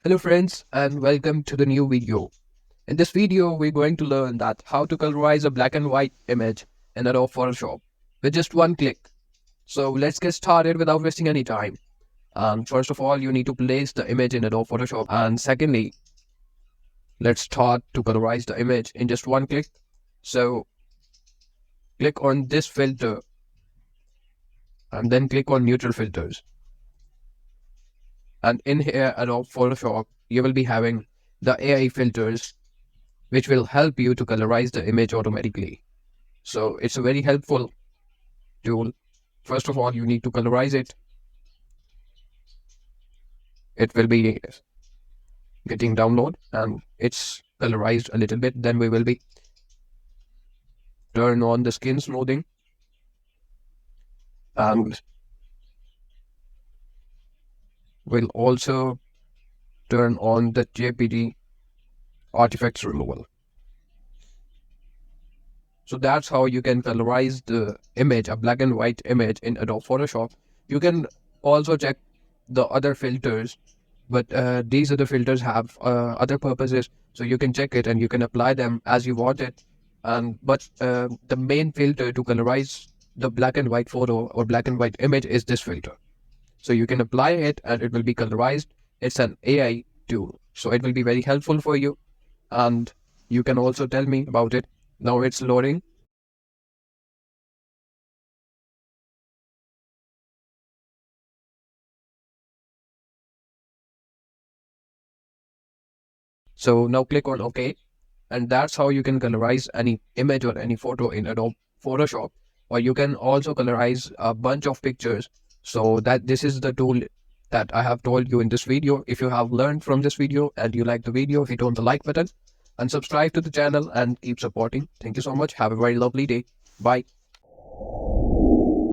Hello friends and welcome to the new video. In this video we're going to learn that how to colorize a black and white image in Adobe Photoshop with just one click. So let's get started without wasting any time. And first of all you need to place the image in Adobe Photoshop, and secondly let's start to colorize the image in just one click. So click on this filter and then click on neutral filters, and in here Adobe Photoshop you will be having the AI filters which will help you to colorize the image automatically. So it's a very helpful tool. First of all, you need to colorize it. It will be getting download and it's colorized a little bit. Then we will be turn on the skin smoothing and we'll also turn on the JPG artifacts removal. So that's how you can colorize the image, a black and white image in Adobe Photoshop. You can also check the other filters, but these other filters have other purposes. So you can check it and you can apply them as you want it. But the main filter to colorize the black and white photo or black and white image is this filter. So you can apply it and it will be colorized. It's an AI tool. So it will be very helpful for you. And you can also tell me about it. Now it's loading. So now click on OK. And that's how you can colorize any image or any photo in Adobe Photoshop. Or you can also colorize a bunch of pictures. So that this is the tool that I have told you in this video. If you have learned from this video and you like the video, hit on the like button and subscribe to the channel and keep supporting. Thank you so much. Have a very lovely day. Bye.